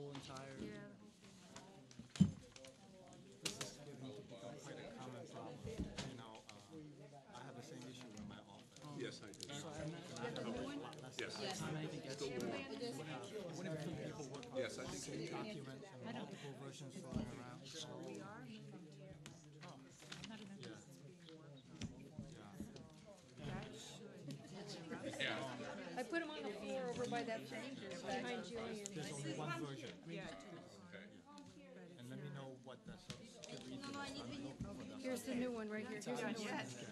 whole entire. Yeah. This is getting to become quite a common problem. You know, I have the same issue in my office. Yes, I do. So I'm not, Yes. time anything gets to whenever two people work on Yes, I the think same document and multiple versions flying around. We are moving here. That should. I put them on the floor over by that changes behind Julian. There's only one version. Yeah. And let me know what the substitute is. I'm looking for the Here's the new one right here. Here's the new one. And then this.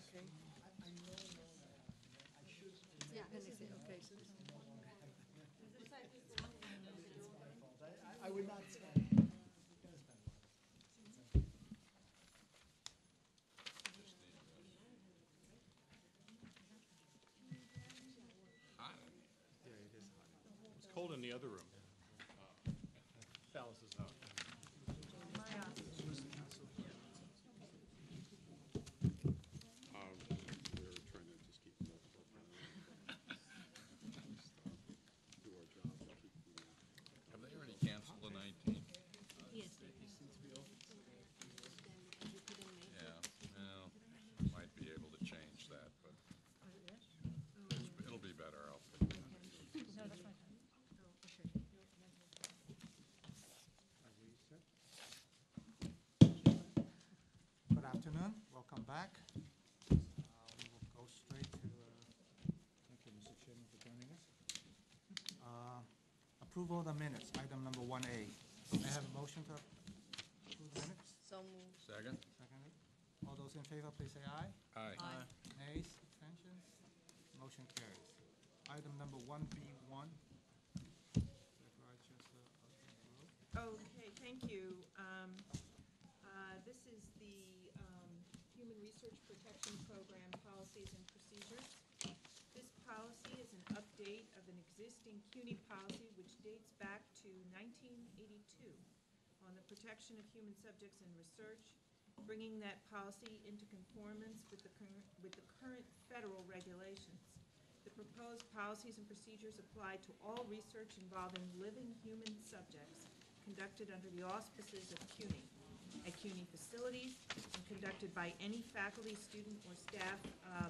Okay. Yeah, appendix A, okay. So this- I would not say. It's cold in the other room. Balances out. We're trying to just keep multiple do our job and keep Have they already canceled the 19th? Yes. Yeah, well, might be able to change that, but it'll be better, I'll figure it out. Good afternoon, welcome back. We will go straight to, thank you, Mr. Chairman, for joining us. Approval of the minutes, item number 1A. May I have a motion to approve the minutes? So moved. Second? Seconded. All those in favor, please say aye. Aye. Nays, abstentions, motion carries. Item number 1B1. Okay, thank you. This is the Human Research Protection Program Policies and Procedures. This policy is an update of an existing CUNY policy which dates back to 1982 on the protection of human subjects in research, bringing that policy into conformance with the current federal regulations. The proposed policies and procedures apply to all research involving living human subjects conducted under the auspices of CUNY, at CUNY facilities, and conducted by any faculty, student, or staff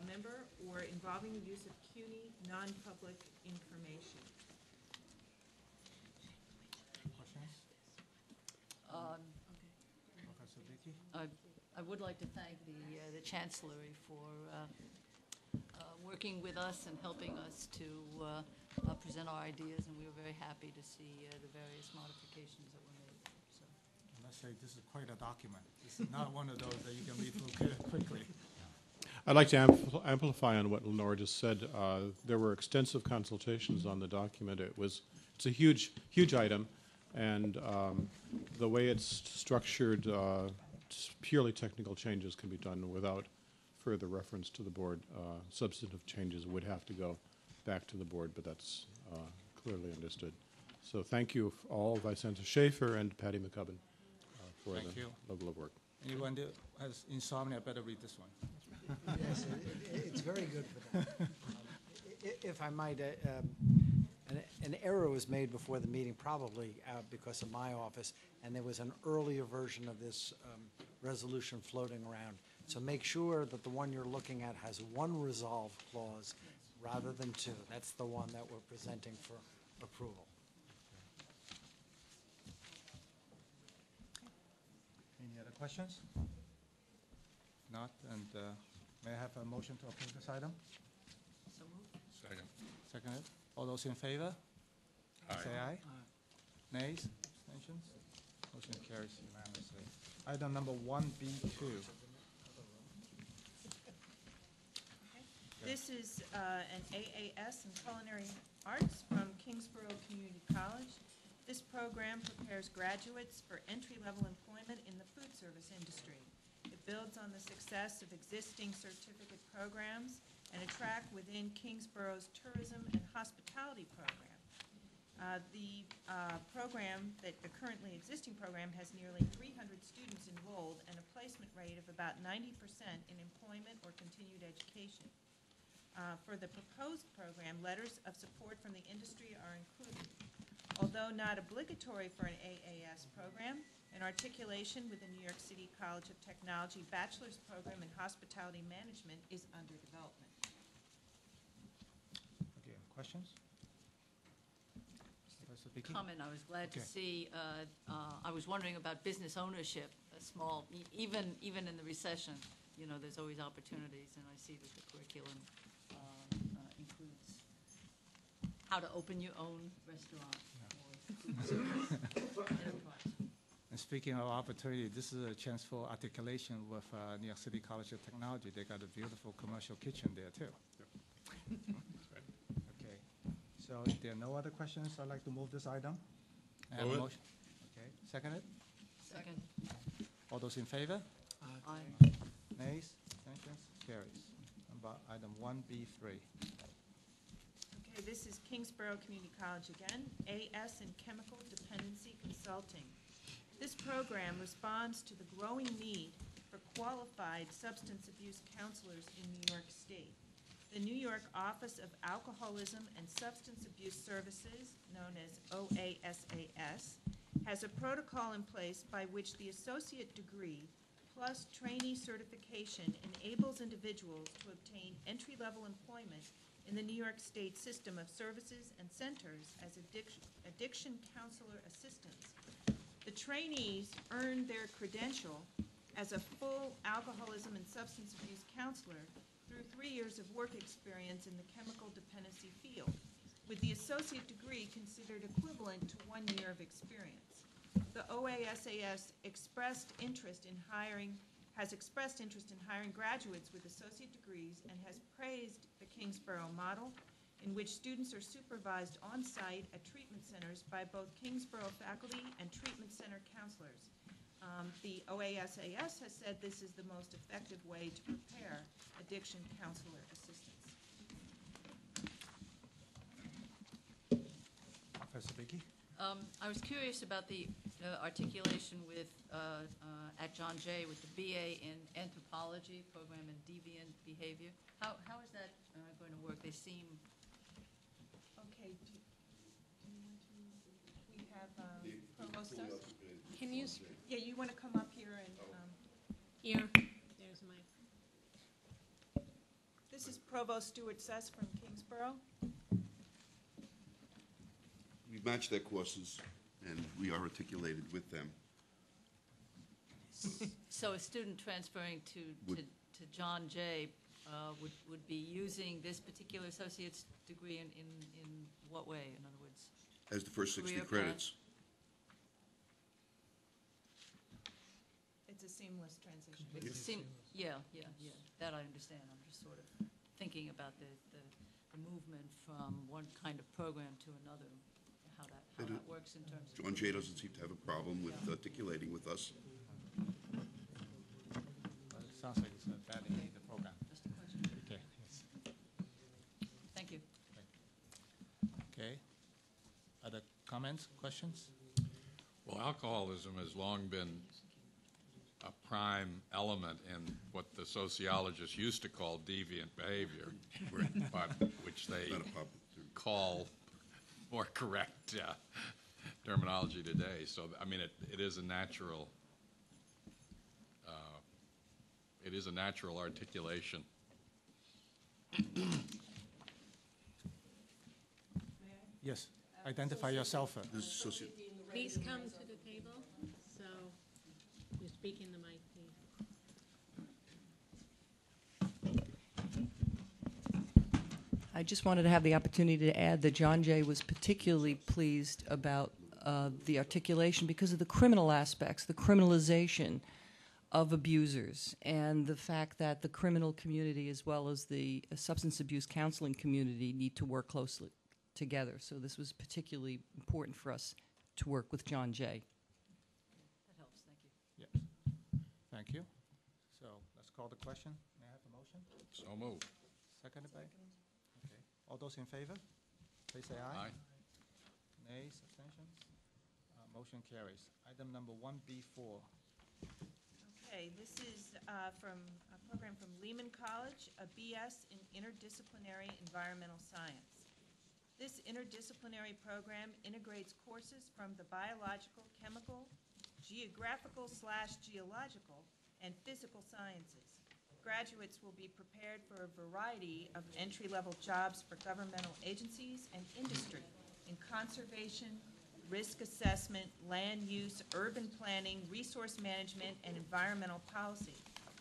member, or involving the use of CUNY non-public information. Questions? Professor Dickey? I would like to thank the Chancellor for working with us and helping us to present our ideas, and we were very happy to see the various modifications that were made. So. I must say, this is quite a document. This is not one of those that you can read through quickly. I'd like to amplify on what Lenore just said. There were extensive consultations on the document. It's a huge item, and the way it's structured, purely technical changes can be done without further reference to the board. Substantive changes would have to go back to the board, but that's clearly understood. So thank you all, Vice Chancellor Schaefer and Patty McCubbin, for Thank the you. level of work. Anyone that has insomnia, better read this one. Yes, it's very good for that. If I might, an error was made before the meeting, probably because of my office, and there was an earlier version of this resolution floating around. So make sure that the one you're looking at has one resolve clause rather than two. That's the one that we're presenting for approval. Any other questions? Not, and may I have a motion to approve this item? So moved. Second. Seconded. All those in favor? Aye. Say aye. Nays, abstentions? Motion carries unanimously. Item number 1B2. This is an AAS in culinary arts from Kingsborough Community College. This program prepares graduates for entry-level employment in the food service industry. It builds on the success of existing certificate programs and a track within Kingsborough's tourism and hospitality program. The program, the currently existing program, has nearly 300 students enrolled and a placement rate of about 90% in employment or continued education. For the proposed program, letters of support from the industry are included. Although not obligatory for an AAS program, an articulation with the New York City College of Technology bachelor's program in hospitality management is under development. Okay, questions? Professor Vicky? Comment, I was glad to Okay. see, I was wondering about business ownership, a small, even in the recession, you know, there's always opportunities, and I see that the curriculum includes how to open your own restaurant or enterprise. And speaking of opportunity, this is a chance for articulation with New York City College of Technology. They got a beautiful commercial kitchen there, too. Okay, so if there are no other questions, I'd like to move this item. I have a Move it. motion. Okay, second it? Second. All those in favor? Aye. Nays? Abstentions? Carries. About item 1B3. Okay, this is Kingsborough Community College again, AS in Chemical Dependency Consulting. This program responds to the growing need for qualified substance abuse counselors in New York State. The New York Office of Alcoholism and Substance Abuse Services, known as OASAS, has a protocol in place by which the associate degree plus trainee certification enables individuals to obtain entry-level employment in the New York State system of services and centers as addiction counselor assistants. The trainees earn their credential as a full alcoholism and substance abuse counselor through 3 years of work experience in the chemical dependency field, with the associate degree considered equivalent to 1 year of experience. The OASAS has expressed interest in hiring graduates with associate degrees and has praised the Kingsborough model, in which students are supervised on-site at treatment centers by both Kingsborough faculty and treatment center counselors. The OASAS has said this is the most effective way to prepare addiction counselor assistants. Professor Vicky? I was curious about the articulation with, at John Jay, with the BA in anthropology program in deviant behavior. How is that going to work? They seem... Okay, do you want to, we have Provost Suss? Can you, Yeah, you want to come up here and, here, there's my, this is Provost Stuart Suss from Kingsborough. We match their courses, and we are articulated with them. So a student transferring to John Jay would be using this particular associate's degree in what way, in other words? As the first 60 Career credits. It's a seamless transition. Yeah, that I understand. I'm just sort of thinking about the movement from one kind of program to another, how that works in terms of... John Jay doesn't seem to have a problem with articulating with us. It sounds like it's a badly needed program. Just a question. Okay, yes. Thank you. Okay. Other comments, questions? Well, alcoholism has long been a prime element in what the sociologists used to call deviant behavior, but which they Not a problem. call more correct terminology today. So, I mean, it is a natural articulation. Yes. Identify yourself. This is associate. please come to the table, so you speak in the mic, please. I just wanted to have the opportunity to add that John Jay was particularly pleased about the articulation because of the criminal aspects, the criminalization of abusers, and the fact that the criminal community as well as the substance abuse counseling community need to work closely together. So this was particularly important for us to work with John Jay. That helps, thank you. Yes. Thank you. So let's call the question. May I have a motion? So moved. Seconded by? Okay. All those in favor, please say aye. Aye. Nays, abstentions? Motion carries. Item number 1B4. Okay, this is from a program from Lehman College, a BS in Interdisciplinary Environmental Science. This interdisciplinary program integrates courses from the biological, chemical, geographical/geological, and physical sciences. Graduates will be prepared for a variety of entry-level jobs for governmental agencies and industry in conservation, risk assessment, land use, urban planning, resource management, and environmental policy,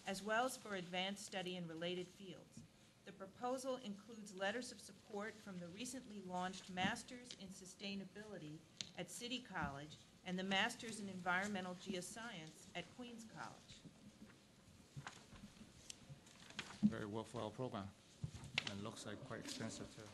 as well as for advanced study in related fields. The proposal includes letters of support from the recently launched Masters in Sustainability at City College and the Masters in Environmental Geoscience at Queens College. Very worthwhile program, and looks like quite expensive too.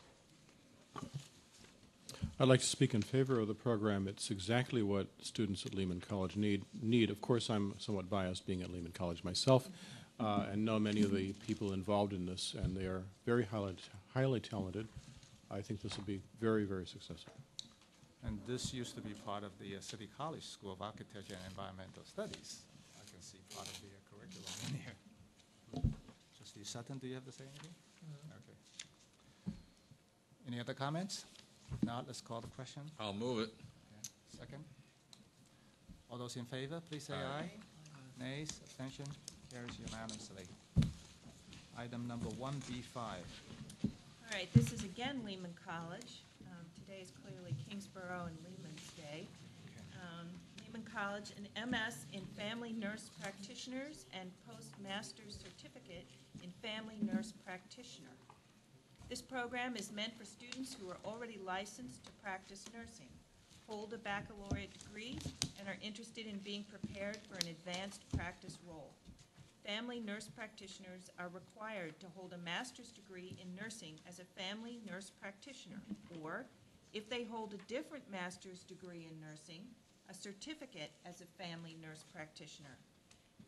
I'd like to speak in favor of the program. It's exactly what students at Lehman College need. Of course, I'm somewhat biased being at Lehman College myself, and know many of the people involved in this, and they are very highly talented. I think this will be very, very successful. And this used to be part of the City College School of Architecture and Environmental Studies. I can see part of the curriculum in here. Trustee Sutton, do you have to say anything? Okay. Any other comments? If not, let's call the question. I'll move it. Okay. Second. All those in favor, please say aye. Nays, abstention, carries unanimously. Item number 1B5. All right, this is again Lehman College. Today is clearly Kingsborough and Lehman's day. Lehman College, an MS in Family Nurse Practitioners and Postmaster's Certificate in Family Nurse Practitioner. This program is meant for students who are already licensed to practice nursing, hold a baccalaureate degree, and are interested in being prepared for an advanced practice role. Family nurse practitioners are required to hold a master's degree in nursing as a family nurse practitioner, or, if they hold a different master's degree in nursing, a certificate as a family nurse practitioner.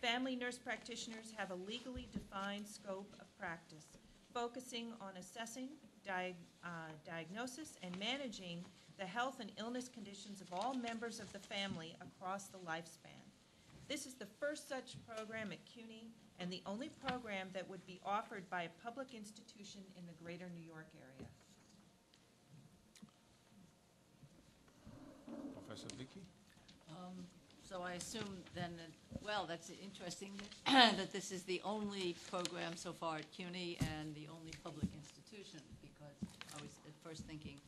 Family nurse practitioners have a legally defined scope of practice, focusing on assessing, diagnosis, and managing the health and illness conditions of all members of the family across the lifespan. This is the first such program at Cuny and the only program that would be offered by a public institution in the greater New York area. Professor Vicky? So I assume then that, well, that's interesting that this is the only program so far at Cuny and the only public institution, because I was at first thinking,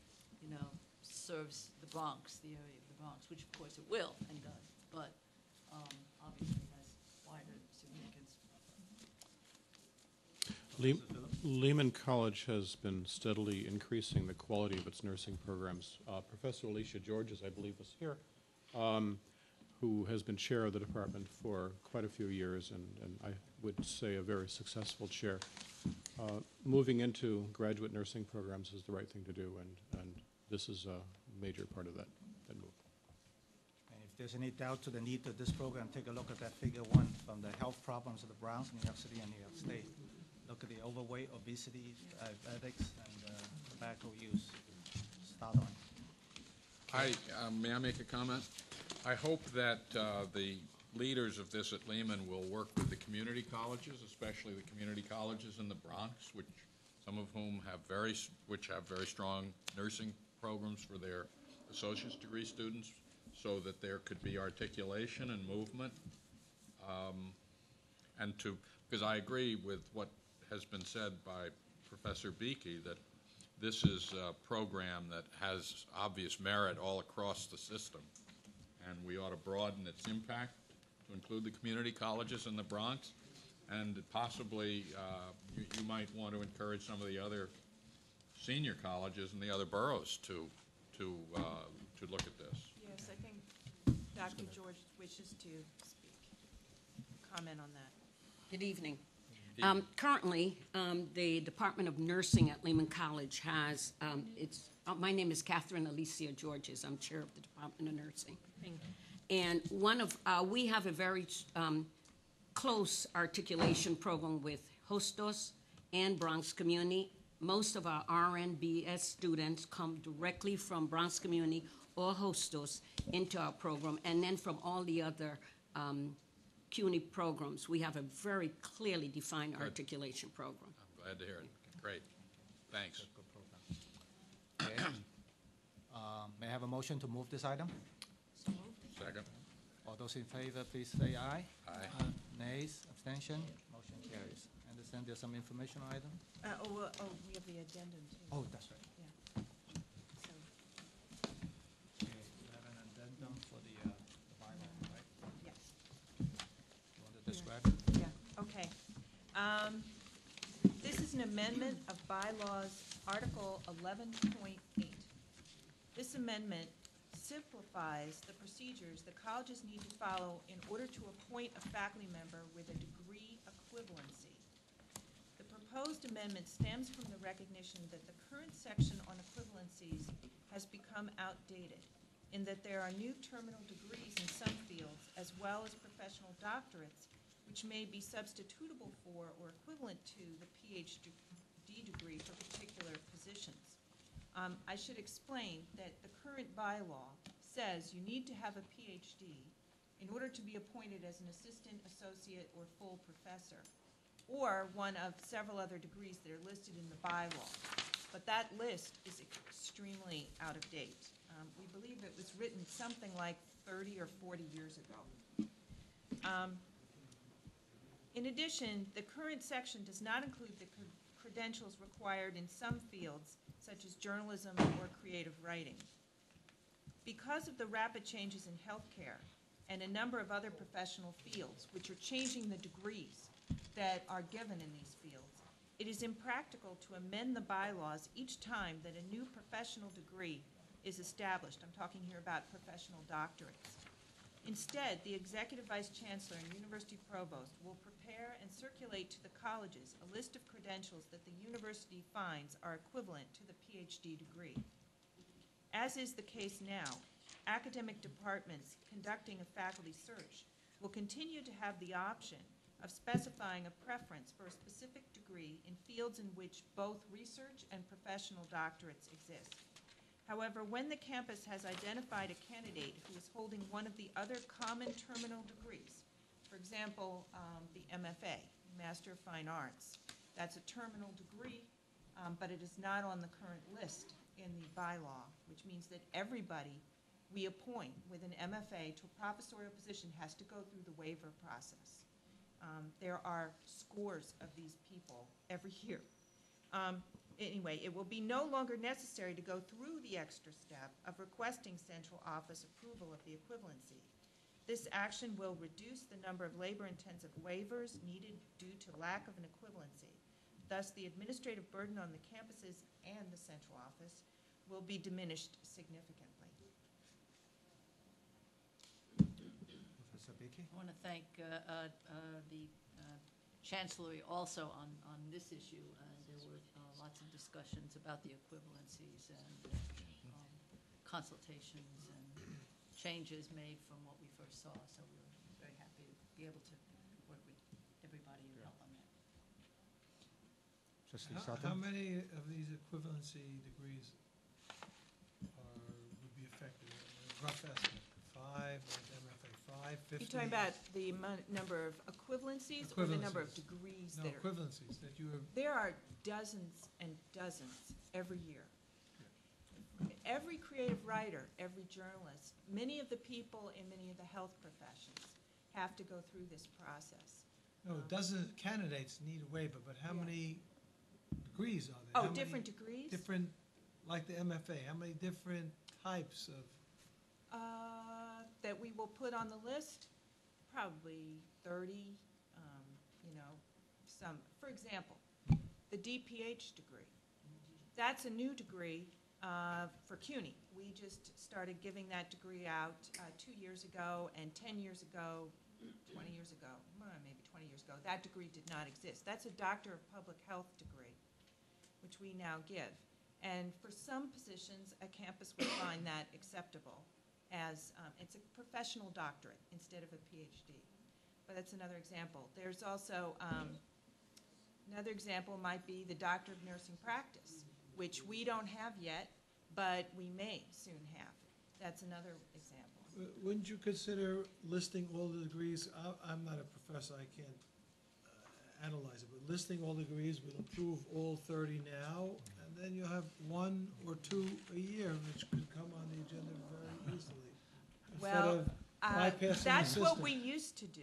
you know, serves the Bronx, the area of the Bronx, which of course it will and does, but obviously has wider significance. Lehman College has been steadily increasing the quality of its nursing programs. Professor Alicia Georges, I believe, is here, who has been chair of the department for quite a few years, and I would say a very successful chair. Moving into graduate nursing programs is the right thing to do, and this is a major part of that move. And if there's any doubt to the need of this program, take a look at that figure 1 from the health problems of the Bronx, New York City, and New York State. Look at the overweight, obesity, diabetics, and tobacco use. Start on. May I make a comment? I hope that the leaders of this at Lehman will work with the community colleges, especially the community colleges in the Bronx, some of whom have very strong nursing programs for their associate's degree students, so that there could be articulation and movement. Because I agree with what has been said by Professor Beakey, that this is a program that has obvious merit all across the system, and we ought to broaden its impact to include the community colleges in the Bronx, and possibly you might want to encourage some of the other senior colleges in the other boroughs to look at this. Yes, I think Dr. George wishes to speak, comment on that. Good evening. Currently, the Department of Nursing at Lehman College has, my name is Catherine Alicia Georges. I'm chair of the Department of Nursing. Thank you. And we have a very close articulation program with Hostos and Bronx Community. Most of our RN BS students come directly from Bronx Community or hostos into our program, and then from all the other CUNY programs, we have a very clearly defined articulation program. I'm glad to hear it. Great. Thanks. Okay. May I have a motion to move this item? Second. All those in favor, please say aye. Aye. Nays, abstention, motion carries. I understand there's some informational item? We have the addendum too. Oh, that's right. Yeah. So, Okay, we have an addendum for the bylaw, right? yes. You want to describe it? Yeah, okay. This is an amendment of Bylaws, Article 11.8. This amendment simplifies the procedures that colleges need to follow in order to appoint a faculty member with a degree equivalency. The proposed amendment stems from the recognition that the current section on equivalencies has become outdated, in that there are new terminal degrees in some fields, as well as professional doctorates, which may be substitutable for or equivalent to the PhD degree for particular positions. I should explain that the current bylaw says you need to have a PhD in order to be appointed as an assistant, associate, or full professor, or one of several other degrees that are listed in the bylaw. But that list is extremely out of date. We believe it was written something like 30 or 40 years ago. In addition, the current section does not include the credentials required in some fields, such as journalism or creative writing. Because of the rapid changes in healthcare and a number of other professional fields, which are changing the degrees that are given in these fields, it is impractical to amend the bylaws each time that a new professional degree is established. I'm talking here about professional doctorates. Instead, the Executive Vice Chancellor and University Provost will prepare and circulate to the colleges a list of credentials that the university finds are equivalent to the PhD degree. As is the case now, academic departments conducting a faculty search will continue to have the option of specifying a preference for a specific degree in fields in which both research and professional doctorates exist. However, when the campus has identified a candidate who is holding one of the other common terminal degrees, for example, the MFA, Master of Fine Arts, that's a terminal degree, but it is not on the current list in the bylaw, which means that everybody we appoint with an MFA to a professorial position has to go through the waiver process. There are scores of these people every year. Anyway, it will be no longer necessary to go through the extra step of requesting central office approval of the equivalency. This action will reduce the number of labor-intensive waivers needed due to lack of an equivalency. Thus, the administrative burden on the campuses and the central office will be diminished significantly. Professor Beakey? I want to thank the Chancellor also on this issue. There were lots of discussions about the equivalencies and consultations and changes made from what we first saw. So we were very happy to be able to work with everybody and help on that. Trustee How Sutton? many of these equivalency degrees would be affected? Rough estimate, 5, like MFA 5, 50? You're talking about the number of equivalencies or the number of degrees No, that are? equivalencies that you have. There are dozens and dozens every year. Every creative writer, every journalist, many of the people in many of the health professions have to go through this process. No, dozens of candidates need a waiver, but how Yeah. many degrees are there? Oh, How many different degrees? Different, like the MFA, how many different types of? That we will put on the list, probably 30, some. For example, the DPH degree. That's a new degree for Cuny. We just started giving that degree out 2 years ago, and 10 years ago, 20 years ago, maybe 20 years ago, that degree did not exist. That's a Doctor of Public Health degree, which we now give. And for some positions, a campus would find that acceptable as it's a professional doctorate instead of a PhD. But that's another example. There's also another example might be the Doctor of Nursing Practice, which we don't have yet, but we may soon have. That's another example. Wouldn't you consider listing all the degrees? I'm not a professor, I can't analyze it, but listing all the degrees will approve all 30 now, and then you'll have 1 or 2 a year, which could come on the agenda very easily. Instead Well, of bypassing the that's what system. we used to do.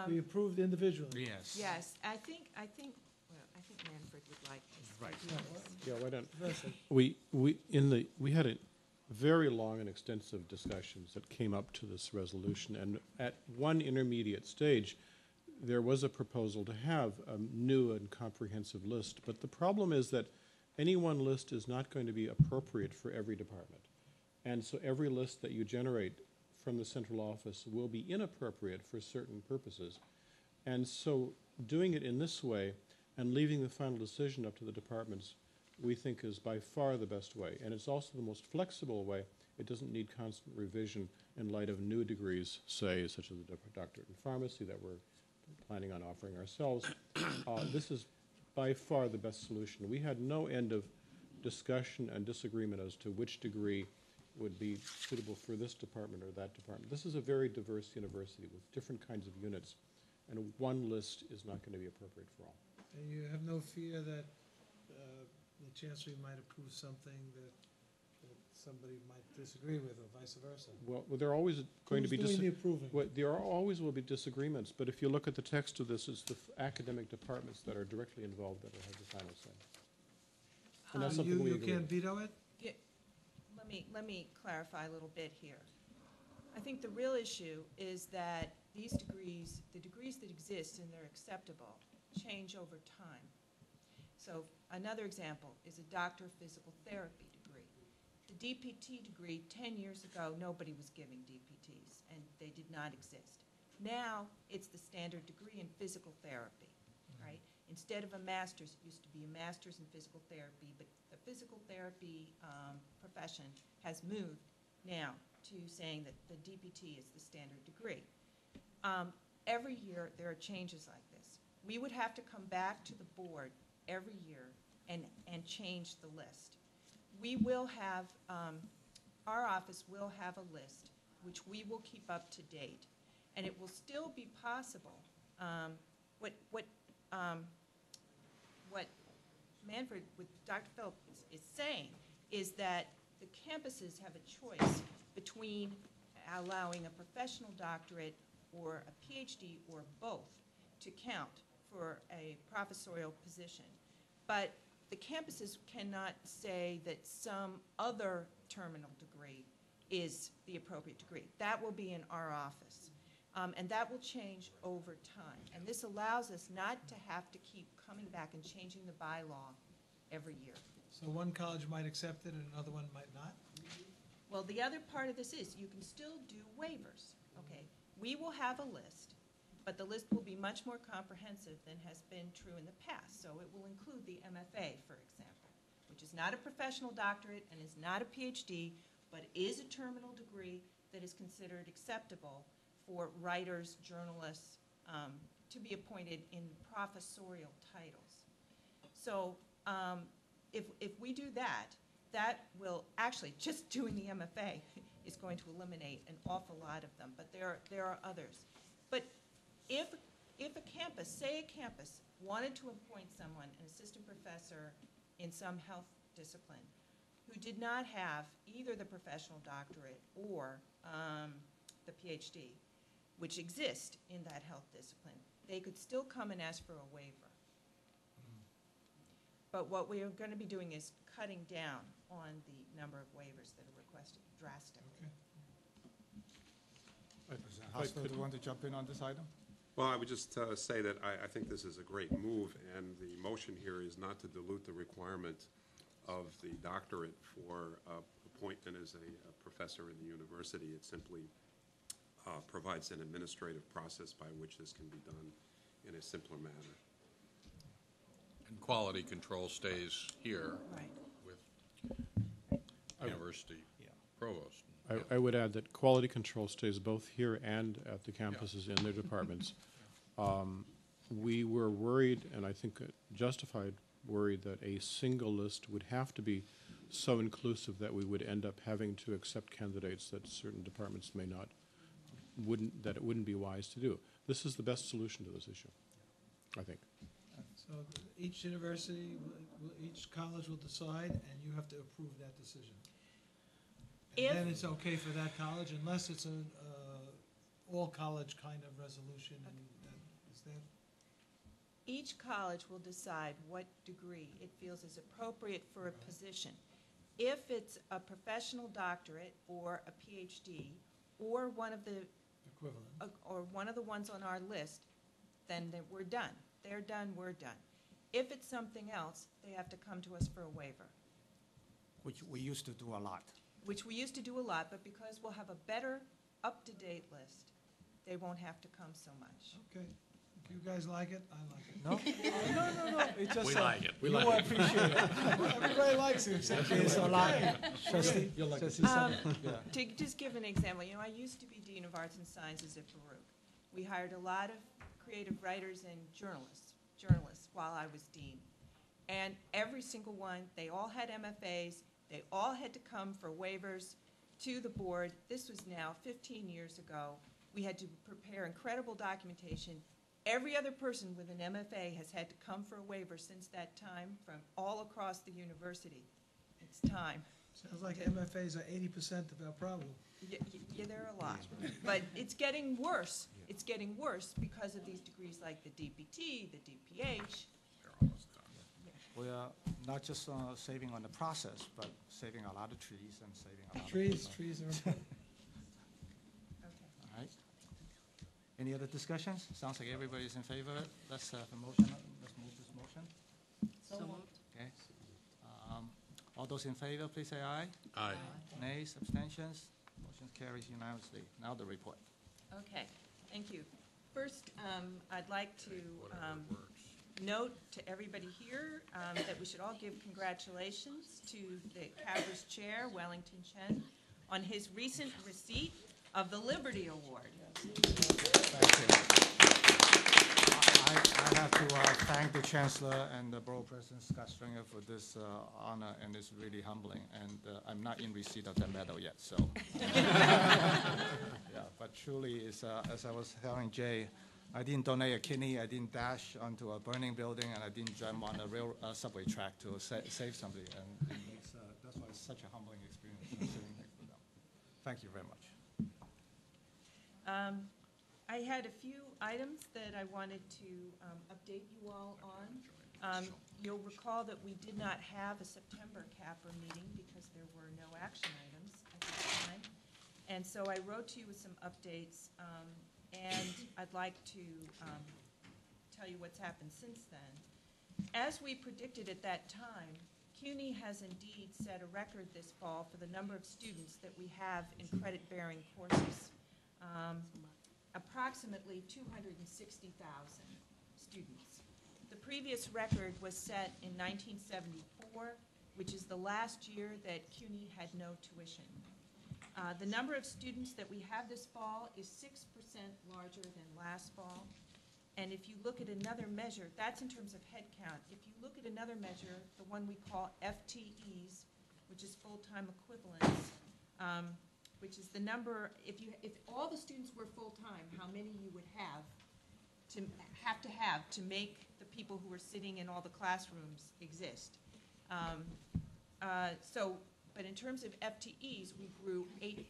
We approved individually. Yes. Yes, I think Manfred would like to speak. Right. Yeah, why don't, Professor. we had a very long and extensive discussions that came up to this resolution, and at one intermediate stage, there was a proposal to have a new and comprehensive list, but the problem is that any one list is not going to be appropriate for every department. And so every list that you generate from the central office will be inappropriate for certain purposes. And so doing it in this way and leaving the final decision up to the departments, we think is by far the best way. And it's also the most flexible way. It doesn't need constant revision in light of new degrees, say, such as the doctorate in pharmacy that we're planning on offering ourselves. This is by far the best solution. We had no end of discussion and disagreement as to which degree would be suitable for this department or that department. This is a very diverse university with different kinds of units, and one list is not going to be appropriate for all. And you have no fear that the Chancellor might approve something that somebody might disagree with, or vice versa? Well, there are always going to be Who's doing the approving? there are always will be disagreements, but if you look at the text of this, it's the academic departments that are directly involved that will have the final say. And that's something we You agree can't with. veto it? Let me clarify a little bit here. I think the real issue is that these degrees, the degrees that exist and they're acceptable, change over time. So another example is a Doctor of Physical Therapy degree. The DPT degree, 10 years ago, nobody was giving DPTs, and they did not exist. Now, it's the standard degree in physical therapy, right? Instead of a master's, it used to be a master's in physical therapy, but the physical therapy profession has moved now to saying that the DPT is the standard degree. Every year, there are changes like this. We would have to come back to the board every year and change the list. We will have, our office will have a list which we will keep up to date, and it will still be possible. What Manfred, with Dr. Phillips is saying is that the campuses have a choice between allowing a professional doctorate or a PhD or both to count for a professorial position. But the campuses cannot say that some other terminal degree is the appropriate degree. That will be in our office. And that will change over time. And this allows us not to have to keep coming back and changing the bylaw every year. So one college might accept it and another one might not? Well, the other part of this is you can still do waivers, okay? We will have a list, but the list will be much more comprehensive than has been true in the past. So it will include the MFA, for example, which is not a professional doctorate and is not a PhD, but is a terminal degree that is considered acceptable for writers, journalists, to be appointed in professorial titles. So if we do that, that will actually, just doing the MFA is going to eliminate an awful lot of them, but there are others. But if a campus, say a campus, wanted to appoint someone, an assistant professor in some health discipline, who did not have either the professional doctorate or the PhD, which exist in that health discipline, they could still come and ask for a waiver. But what we are going to be doing is cutting down on the number of waivers that are requested drastically. Chancellor, do you want to jump in on this item? Well, I would just say that I think this is a great move, and the motion here is not to dilute the requirement of the doctorate for appointment as a professor in the university. It simply provides an administrative process by which this can be done in a simpler manner. And quality control stays here Right. with university provost. I would add that quality control stays both here and at the campuses in their departments. We were worried, and I think justified worried, that a single list would have to be so inclusive that we would end up having to accept candidates that certain departments may not, that it wouldn't be wise to do. This is the best solution to this issue, I think. So each university, each college will decide, and you have to approve that decision. If- And then it's okay for that college, unless it's an all-college kind of resolution, and is that? Each college will decide what degree it feels is appropriate for a position. If it's a professional doctorate or a PhD or one of the Equivalent. or one of the ones on our list, then we're done. They're done, we're done. If it's something else, they have to come to us for a waiver, Which we used to do a lot. which we used to do a lot, but because we'll have a better, up-to-date list, they won't have to come so much. Okay. If you guys like it, I like it. No? No. It's just We like it. We you like will it. appreciate it. Everybody likes it, except It's a lot. Trustee? Um, To just give an example, I used to be Dean of Arts and Sciences at Baruch. We hired a lot of creative writers and journalists while I was dean. And every single one, they all had MFAs, they all had to come for waivers to the board. This was now 15 years ago. We had to prepare incredible documentation. Every other person with an MFA has had to come for a waiver since that time from all across the university. It's time. Sounds like MFAs are 80% of our problem. Yeah, there are a lot, but it's getting worse. It's getting worse because of these degrees like the DPT, the DPH. We are not just saving on the process, but saving a lot of trees and saving a lot of Trees people. are important. Okay. All right. Any other discussions? Sounds like everybody's in favor. Let's have a motion. Let's move this motion. So moved. Okay. All those in favor, please say aye. Aye. Nays, abstentions? Motion carries unanimously. Now the report. Okay, thank you. First, I'd like to note to everybody here that we should all give congratulations to the Caber's Chair, Wellington Chen, on his recent receipt of the Liberty Award. Thank you. I have to thank the Chancellor and the Borough President Scott Stringer for this honor, and it's really humbling. And I'm not in receipt of that medal yet, so. Yeah, but truly, it's, as I was telling Jay, I didn't donate a kidney, I didn't dash onto a burning building, and I didn't jump on a rail subway track to save somebody. And it makes, that's why it's such a humbling experience sitting next to them. Thank you very much. I had a few items that I wanted to update you all on. You'll recall that we did not have a September CAPR meeting because there were no action items at that time. And so I wrote to you with some updates, and I'd like to tell you what's happened since then. As we predicted at that time, Cuny has indeed set a record this fall for the number of students that we have in credit-bearing courses. Approximately 260,000 students. The previous record was set in 1974, which is the last year that Cuny had no tuition. The number of students that we have this fall is 6% larger than last fall. And if you look at another measure, that's in terms of head count. If you look at another measure, the one we call FTEs, which is full-time equivalents, which is the number, if all the students were full-time, how many you would have to make the people who are sitting in all the classrooms exist. But in terms of FTEs, we grew 8%.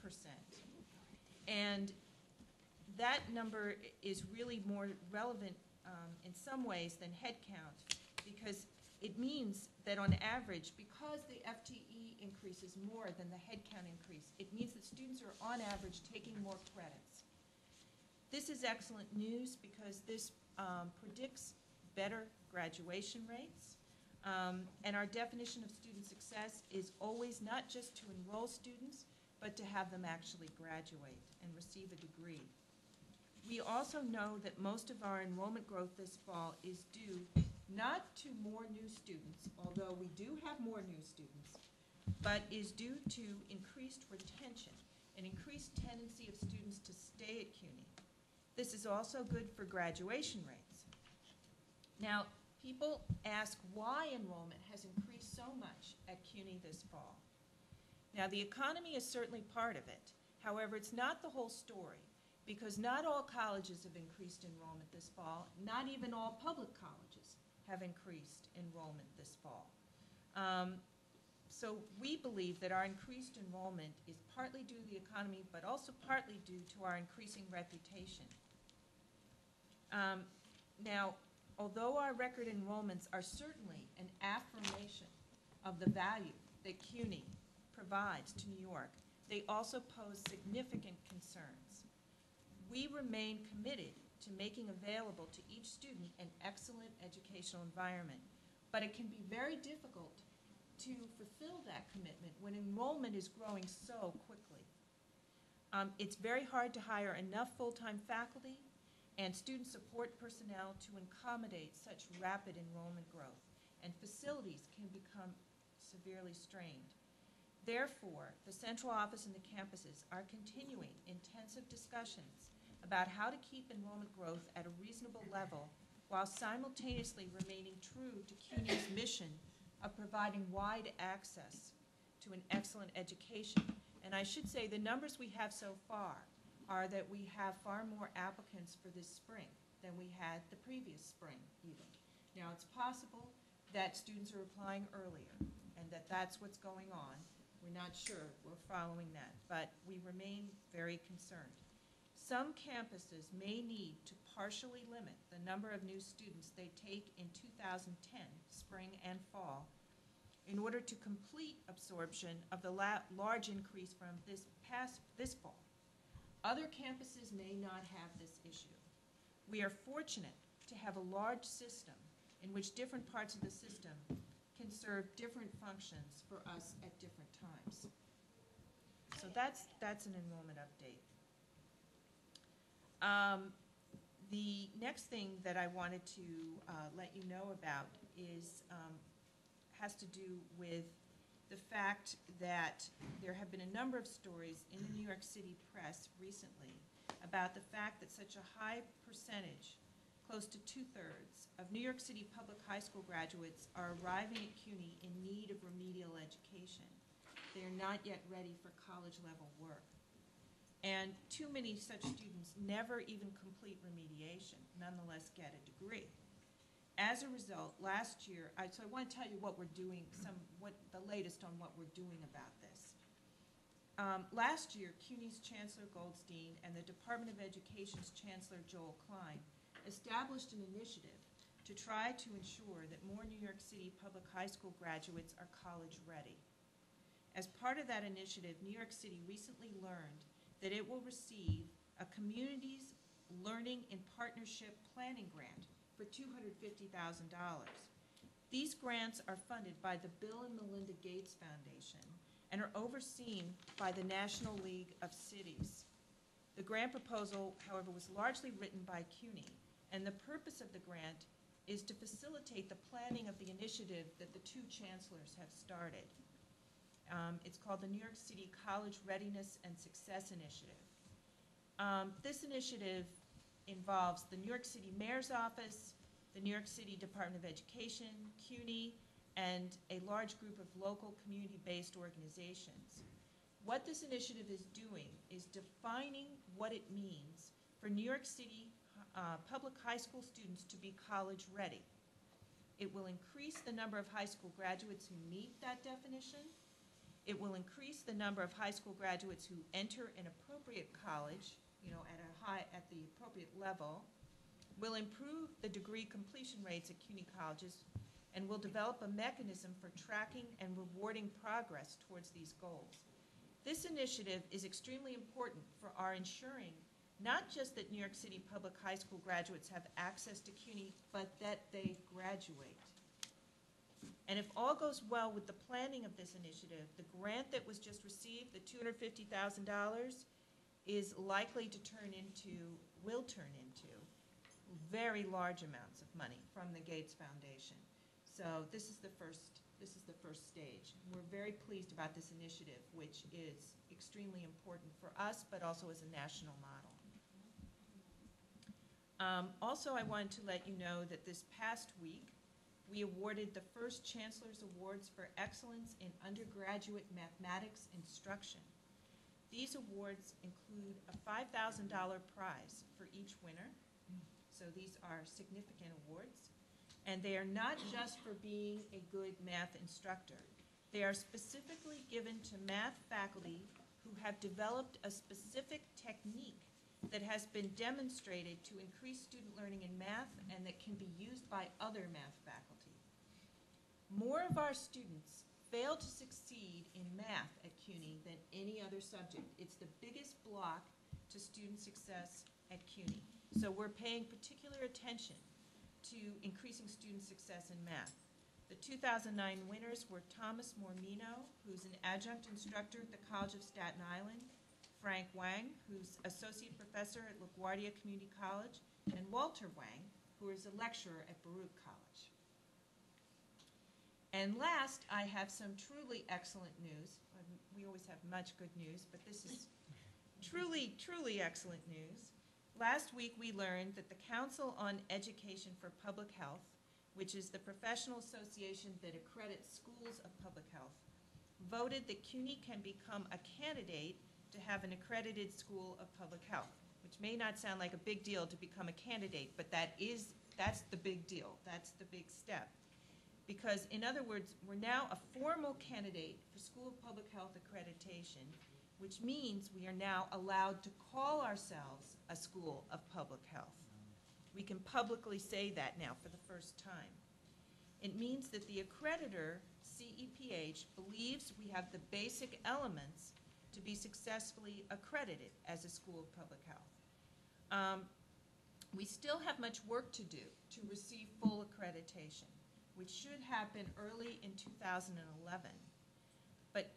And that number is really more relevant in some ways than headcount, because it means that on average, because the FTE increases more than the headcount increase, it means that students are on average taking more credits. This is excellent news because this predicts better graduation rates. And our definition of student success is always not just to enroll students, but to have them actually graduate and receive a degree. We also know that most of our enrollment growth this fall is due not to more new students, although we do have more new students, but is due to increased retention, an increased tendency of students to stay at Cuny. This is also good for graduation rates. Now, people ask why enrollment has increased so much at Cuny this fall. Now, the economy is certainly part of it. However, it's not the whole story, because not all colleges have increased enrollment this fall. Not even all public colleges have increased enrollment this fall. So we believe that our increased enrollment is partly due to the economy, but also partly due to our increasing reputation. Now, although our record enrollments are certainly an affirmation of the value that CUNY provides to New York, they also pose significant concerns. We remain committed to making available to each student an excellent educational environment, but it can be very difficult to fulfill that commitment when enrollment is growing so quickly. It's very hard to hire enough full-time faculty and student support personnel to accommodate such rapid enrollment growth, and facilities can become severely strained. Therefore, the central office and the campuses are continuing intensive discussions about how to keep enrollment growth at a reasonable level while simultaneously remaining true to CUNY's mission of providing wide access to an excellent education. And I should say the numbers we have so far are that we have far more applicants for this spring than we had the previous spring even. Now, it's possible that students are applying earlier and that that's what's going on. We're not sure. We're following that. But we remain very concerned. Some campuses may need to partially limit the number of new students they take in 2010, spring and fall, in order to complete absorption of the large increase from this fall. Other campuses may not have this issue. We are fortunate to have a large system in which different parts of the system can serve different functions for us at different times. So that's an enrollment update. The next thing that I wanted to let you know about has to do with the fact that there have been a number of stories in the New York City press recently about the fact that such a high percentage, close to 2/3, of New York City public high school graduates are arriving at CUNY in need of remedial education. They are not yet ready for college-level work. And too many such students never even complete remediation, nonetheless get a degree. As a result, last year, so I want to tell you what we're doing, the latest on what we're doing about this. Last year, CUNY's Chancellor Goldstein and the Department of Education's Chancellor Joel Klein established an initiative to try to ensure that more New York City public high school graduates are college ready. As part of that initiative, New York City recently learned that it will receive a Communities Learning in Partnership Planning Grant for $250,000. These grants are funded by the Bill and Melinda Gates Foundation and are overseen by the National League of Cities. The grant proposal, however, was largely written by CUNY, and the purpose of the grant is to facilitate the planning of the initiative that the two chancellors have started. It's called the New York City College Readiness and Success Initiative. This initiative involves the New York City Mayor's Office, the New York City Department of Education, CUNY, and a large group of local community-based organizations. What this initiative is doing is defining what it means for New York City public high school students to be college ready. It will increase the number of high school graduates who meet that definition. It will increase the number of high school graduates who enter an appropriate college, at the appropriate level, will improve the degree completion rates at CUNY colleges, and will develop a mechanism for tracking and rewarding progress towards these goals. This initiative is extremely important for our ensuring not just that New York City public high school graduates have access to CUNY, but that they graduate. And if all goes well with the planning of this initiative, the grant that was just received, the $250,000, is likely to will turn into very large amounts of money from the Gates Foundation. So this is the first stage. We're very pleased about this initiative, which is extremely important for us, but also as a national model. Also, I wanted to let you know that this past week, we awarded the first Chancellor's Awards for Excellence in Undergraduate Mathematics Instruction. These awards include a $5,000 prize for each winner, so these are significant awards. And they are not just for being a good math instructor. They are specifically given to math faculty who have developed a specific technique that has been demonstrated to increase student learning in math and that can be used by other math faculty. More of our students fail to succeed in math at Cuny than any other subject. It's the biggest block to student success at Cuny. So we're paying particular attention to increasing student success in math. The 2009 winners were Thomas Mormino, who's an adjunct instructor at the College of Staten Island, Frank Wang, who's associate professor at LaGuardia Community College, and Walter Wang, who is a lecturer at Baruch College. And last, I have some truly excellent news. We always have much good news, but this is truly, truly excellent news. Last week, we learned that the Council on Education for Public Health, which is the professional association that accredits schools of public health, voted that Cuny can become a candidate to have an accredited school of public health, which may not sound like a big deal to become a candidate, but that's the big deal. That's the big step. Because, in other words, we're now a formal candidate for School of Public Health accreditation, which means we are now allowed to call ourselves a school of public health. We can publicly say that now for the first time. It means that the accreditor, CEPH, believes we have the basic elements to be successfully accredited as a school of public health. We still have much work to do to receive full accreditation, which should happen early in 2011. But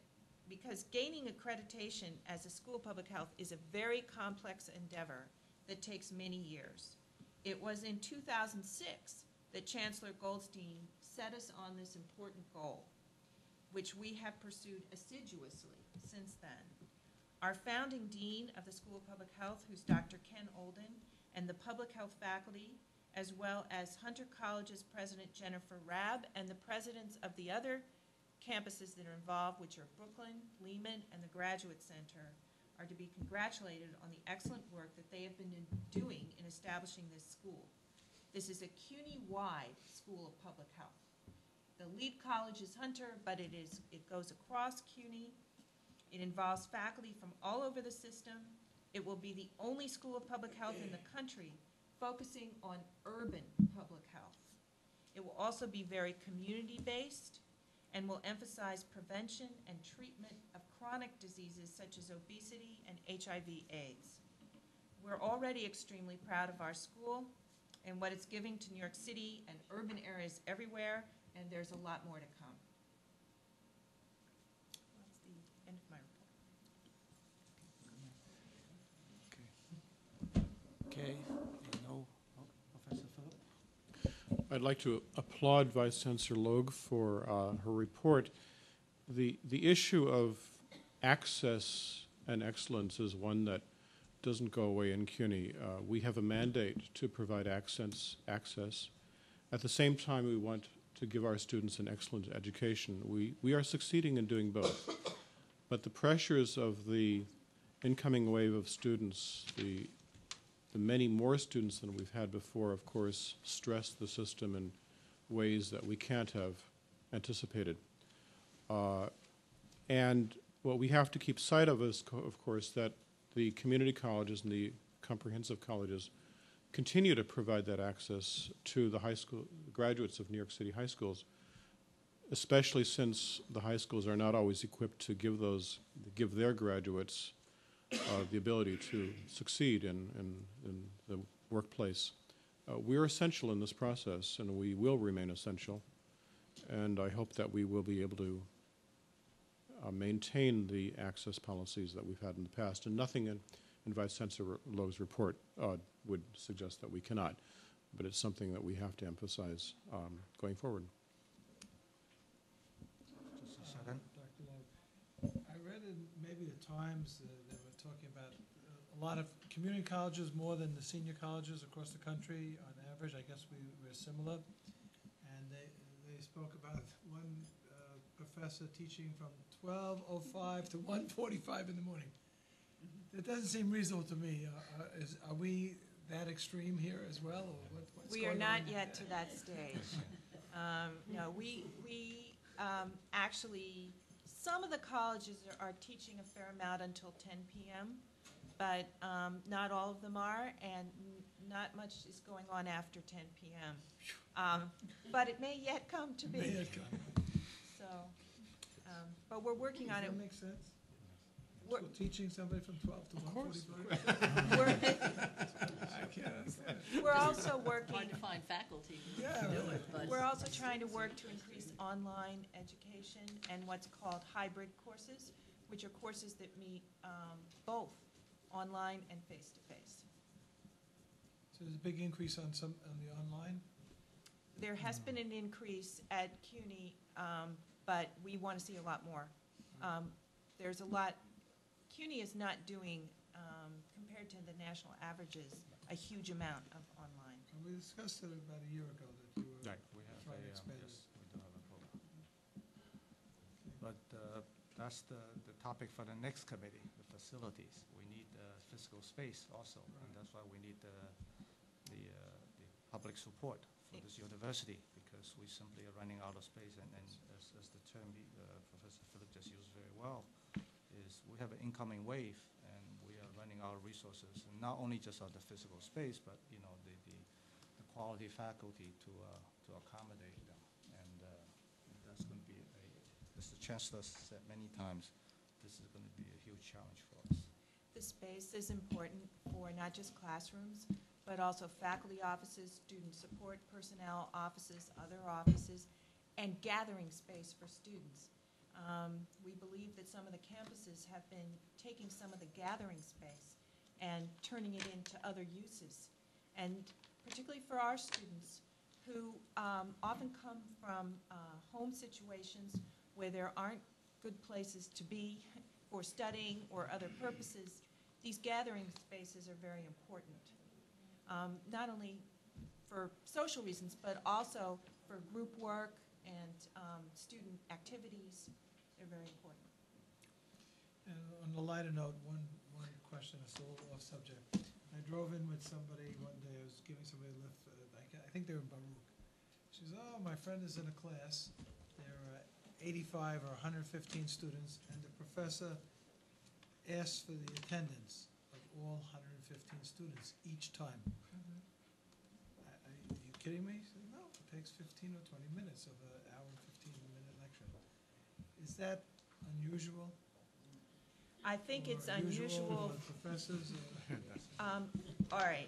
because gaining accreditation as a school of public health is a very complex endeavor that takes many years. It was in 2006 that Chancellor Goldstein set us on this important goal, which we have pursued assiduously since then. Our founding dean of the School of Public Health, who's Dr. Ken Olden, and the public health faculty, as well as Hunter College's President Jennifer Rabb, and the presidents of the other campuses that are involved, which are Brooklyn, Lehman, and the Graduate Center, are to be congratulated on the excellent work that they have been doing in establishing this school. This is a CUNY-wide school of public health. The lead college is Hunter, but it goes across CUNY. It involves faculty from all over the system. It will be the only school of public health in the country focusing on urban public health. It will also be very community-based and will emphasize prevention and treatment of chronic diseases such as obesity and HIV/AIDS. We're already extremely proud of our school and what it's giving to New York City and urban areas everywhere, and there's a lot more to come. That's the end of my report. Okay, no, Professor Phillip? I'd like to applaud Vice Chancellor Logue for her report. The issue of access and excellence is one that doesn't go away in CUNY. We have a mandate to provide access. At the same time, we want to give our students an excellent education. We are succeeding in doing both. But the pressures of the incoming wave of students, the many more students than we've had before, of course, stress the system in ways that we can't have anticipated. And what we have to keep sight of is, of course, that the community colleges and the comprehensive colleges continue to provide that access to the high school graduates of New York City high schools, especially since the high schools are not always equipped to give their graduates the ability to succeed in the workplace. We're essential in this process, and we will remain essential. And I hope that we will be able to maintain the access policies that we've had in the past. And nothing in Vice Chancellor Logue's report would suggest that we cannot. But it's something that we have to emphasize going forward. Just a second. Dr. Logue, I read in maybe the Times they were talking about a lot of community colleges more than the senior colleges across the country on average. I guess we're similar. And they spoke about one professor teaching from 12:05 to 1:45 in the morning. That doesn't seem reasonable to me. Are we that extreme here as well, or what's We going are on? not yet to that stage. No, we actually, some of the colleges are teaching a fair amount until 10 p.m., but not all of them are, and not much is going on after 10 p.m. But it may yet come to be. May it come. So, but we're working on Does it. that make sense? We're- So teaching somebody from 12 to 1:45? We're- I can't understand. We're also working. Hard to find faculty to Yeah, do really. it, but. We're also trying to work to increase online education and what's called hybrid courses, which are courses that meet both online and face-to-face. So there's a big increase on the online? There has been an increase at Cuny, but we want to see a lot more. There's a lot, Cuny is not doing, compared to the national averages, a huge amount of online. And we discussed it about a year ago that you were Right, we have trying to a, expand yes, it. we do have a program. But that's the topic for the next committee, the facilities. We need physical space also, and that's why we need the public support for this university, because we simply are running out of space, and as the term Professor Philip just used very well, is we have an incoming wave, and we are running out of resources, and not only just on the physical space, but, you know, the quality faculty to accommodate them. And that's going to be as the Chancellor said many times, this is going to be a huge challenge for us. The space is important for not just classrooms, but also faculty offices, student support personnel offices, other offices, and gathering space for students. We believe that some of the campuses have been taking some of the gathering space and turning it into other uses. And particularly for our students who often come from home situations where there aren't good places to be for studying or other purposes, these gathering spaces are very important. Not only for social reasons, but also for group work and student activities. They're very important. And on a lighter note, one question, it's a little off subject. I drove in with somebody one day, I was giving somebody a lift, I think they were in Baruch. She says, oh, my friend is in a class, there are 85 or 115 students, and the professor asks for the attendance of all 115 students each time. Are you kidding me? He said, no, it takes 15 or 20 minutes of an hour and 15-minute lecture. Is that unusual? I think it's Or unusual. for professors? All right.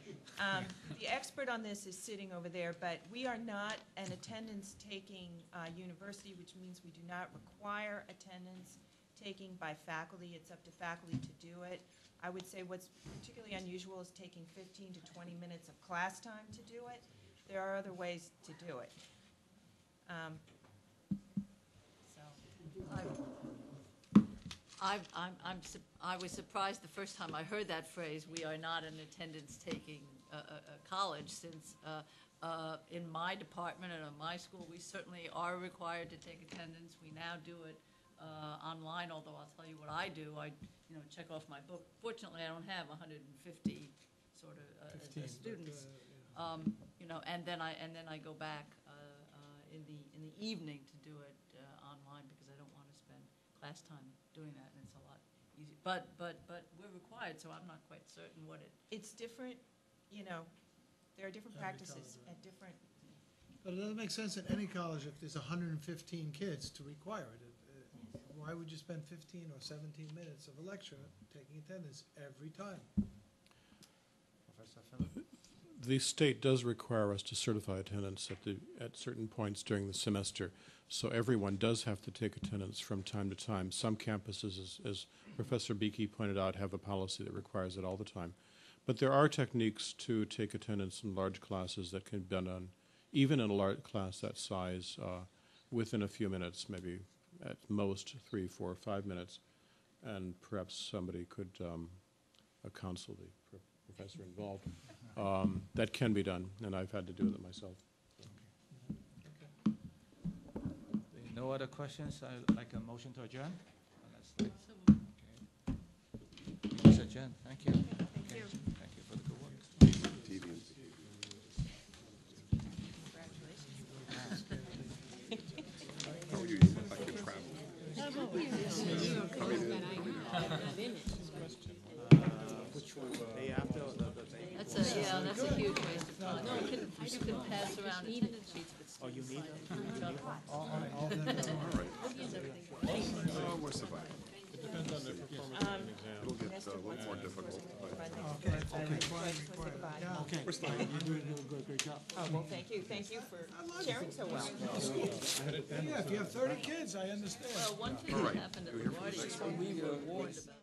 The expert on this is sitting over there, but we are not an attendance-taking university, which means we do not require attendance taking by faculty. It's up to faculty to do it. I would say what's particularly unusual is taking 15 to 20 minutes of class time to do it. There are other ways to do it. I was surprised the first time I heard that phrase, we are not an attendance-taking college, since in my department and in my school, we certainly are required to take attendance. We now do it online, although I'll tell you what I do. I check off my book. Fortunately, I don't have 150 sort of students. And then I go back in the evening to do it online, because I don't want to spend class time doing that, and it's a lot easier. But we're required, so I'm not quite certain what it. It's different, there are different Every practices college, right. at different. But it doesn't make sense in any college if there's 115 kids to require it. Why would you spend 15 or 17 minutes of a lecture taking attendance every time? Professor Philip? The state does require us to certify attendance at certain points during the semester, so everyone does have to take attendance from time to time. Some campuses, as Professor Beakey pointed out, have a policy that requires it all the time. But there are techniques to take attendance in large classes that can be done on, even in a large class that size, within a few minutes, maybe at most 3, 4, 5 minutes, and perhaps somebody could counsel the professor involved. That can be done, and I've had to do it myself. No other questions? I'd like a motion to adjourn? Unless- So okay. Meeting is adjourned. Thank you. Thank you. Thank you for the good work. TV and Oh, you like your travel. That's a huge waste of time. No, you can pass around attendance sheets, but still. Oh, you need it? Oh, we're surviving. Depends on their performance on an exam. It'll get a little more difficult, but Okay. we're still. Oh, well, thank you for sharing so well. Yeah, if you have 30 kids, I understand. Well, one thing that happened at LaGuardia, we were warned about.